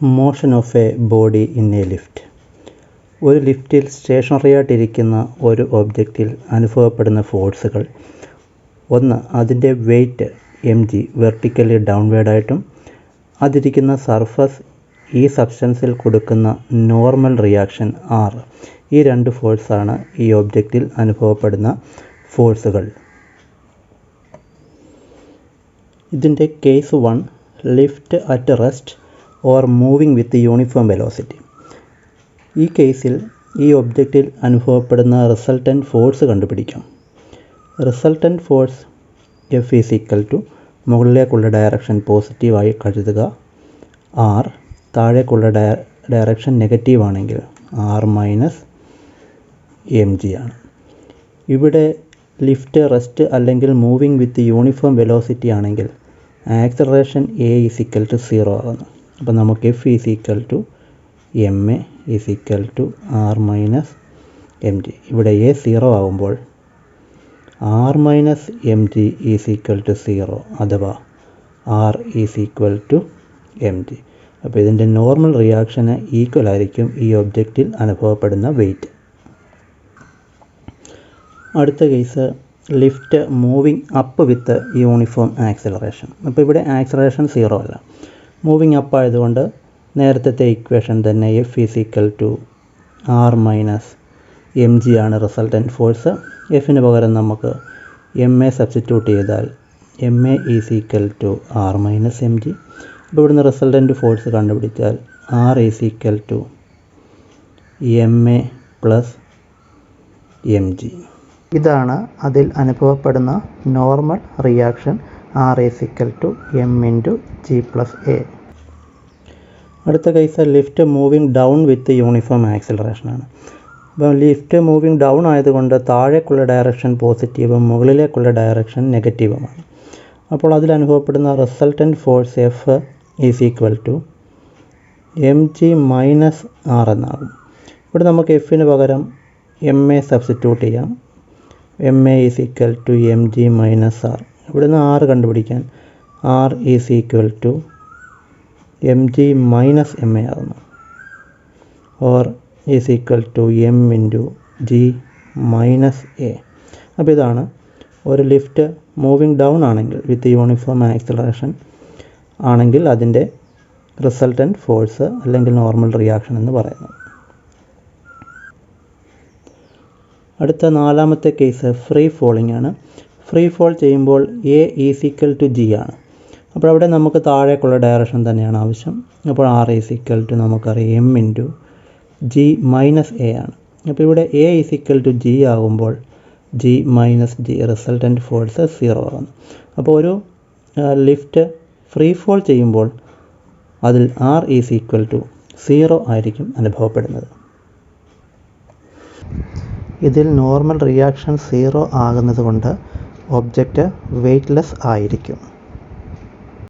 Motion of A body in A lift. ഒരു ലിഫ്റ്റിൽ stationery ആയിട്ടിരിക്കുന്ന ഒരു ഒബ്ജക്റ്റിൽ അനുഭവപ്പെടുന്ന ഫോഴ്സുകൾ: ഒന്ന്, അതിൻ്റെ വെയ്റ്റ് mg വെർട്ടിക്കലി ഡൗൺവേർഡായിട്ടും അതിരിക്കുന്ന സർഫസ് ഈ സബ്സ്റ്റൻസിൽ കൊടുക്കുന്ന നോർമൽ റിയാക്ഷൻ r. ഈ രണ്ട് ഫോഴ്സാണ് ഈ ഒബ്ജക്റ്റിൽ അനുഭവപ്പെടുന്ന ഫോഴ്സുകൾ. ഇതിൻ്റെ case 1, lift at rest or moving with uniform velocity. ഈ കേസിൽ ഈ ഒബ്ജക്റ്റിൽ അനുഭവപ്പെടുന്ന റിസൾട്ടൻറ്റ് ഫോഴ്സ് കണ്ടുപിടിക്കാം. Resultant force F is equal to മുകളിലേക്കുള്ള ഡയറക്ഷൻ പോസിറ്റീവായി കരുതുക, r താഴേക്കുള്ള ഡയറക്ഷൻ നെഗറ്റീവ് ആണെങ്കിൽ r മൈനസ് mg ആണ്. ഇവിടെ ലിഫ്റ്റ്, റെസ്റ്റ് അല്ലെങ്കിൽ മൂവിങ് വിത്ത് യൂണിഫോം വെലോസിറ്റി ആണെങ്കിൽ acceleration a is equal to 0 ആകുന്നു. അപ്പോൾ നമുക്ക് F is equal to ma is equal to r minus mg. ഇവിടെ a 0 ആകുമ്പോൾ r minus mg is equal to 0 അഥവാ r is equal to mg. അപ്പോൾ ഇതിൻ്റെ normal റിയാക്ഷന് equal ആയിരിക്കും ഈ ഒബ്ജക്റ്റിൽ അനുഭവപ്പെടുന്ന വെയ്റ്റ്. അടുത്ത case, lift moving up with uniform acceleration. അപ്പോൾ ഇവിടെ ആക്സിലറേഷൻ 0 അല്ല, മൂവിങ് അപ്പ് ആയതുകൊണ്ട് നേരത്തെ ഇക്വേഷൻ തന്നെ F is equal to r minus mg ആണ് റിസൾട്ടൻറ്റ് ഫോഴ്സ്. എഫിന് പകരം നമുക്ക് ma സബ്സ്റ്റിറ്റ്യൂട്ട് ചെയ്താൽ ma is equal to r minus mg. അപ്പോൾ ഇവിടുന്ന് റിസൾട്ടൻറ്റ് ഫോഴ്സ് കണ്ടുപിടിച്ചാൽ r is equal to ma plus mg. ഇതാണ് അതിൽ അനുഭവപ്പെടുന്ന normal reaction r is equal to m into g plus a. അടുത്ത case, lift moving down with uniform ആക്സിലറേഷനാണ്. അപ്പോൾ lift moving down ആയതുകൊണ്ട് താഴേക്കുള്ള ഡയറക്ഷൻ പോസിറ്റീവും മുകളിലേക്കുള്ള ഡയറക്ഷൻ നെഗറ്റീവുമാണ്. അപ്പോൾ അതിൽ അനുഭവപ്പെടുന്ന resultant force F is equal to mg minus r എന്നാകും. ഇവിടെ നമുക്ക് എഫിന് പകരം ma സബ്സ്റ്റിറ്റ്യൂട്ട് ചെയ്യാം. ma is equal to mg minus r. ഇവിടുന്ന് r കണ്ടുപിടിക്കാൻ r is equal to mg minus ma ആകുന്നു, or is equal to m into g minus a. അപ്പോൾ ഇതാണ് ഒരു ലിഫ്റ്റ് മൂവിങ് ഡൗൺ ആണെങ്കിൽ വിത്ത് യൂണിഫോം ആക്സിലറേഷൻ ആണെങ്കിൽ അതിൻ്റെ റിസൾട്ടൻറ്റ് ഫോഴ്സ് അല്ലെങ്കിൽ നോർമൽ റിയാക്ഷൻ എന്ന് പറയുന്നത്. അടുത്ത നാലാമത്തെ കേസ് ഫ്രീ ഫോളിംഗ് ആണ്. ഫ്രീ ഫോൾ ചെയ്യുമ്പോൾ a is equal to g ആണ്. അപ്പോൾ അവിടെ നമുക്ക് താഴേക്കുള്ള ഡയറക്ഷൻ തന്നെയാണ് ആവശ്യം. അപ്പോൾ r ഈസ് ഈക്വൽ ടു നമുക്കറിയാം m into g minus a ആണ്. അപ്പോൾ ഇവിടെ a is equal to g ആകുമ്പോൾ g minus g resultant force 0 ആകുന്നു. അപ്പോൾ ഒരു ലിഫ്റ്റ് ഫ്രീ ഫോൾ ചെയ്യുമ്പോൾ അതിൽ r ഈസ് ഈക്വൽ ടു 0 ആയിരിക്കും അനുഭവപ്പെടുന്നത്. ഇതിൽ നോർമൽ റിയാക്ഷൻ 0 ആകുന്നത് കൊണ്ട് ഒബ്ജക്റ്റ് വെയ്റ്റ്ലെസ് ആയിരിക്കും.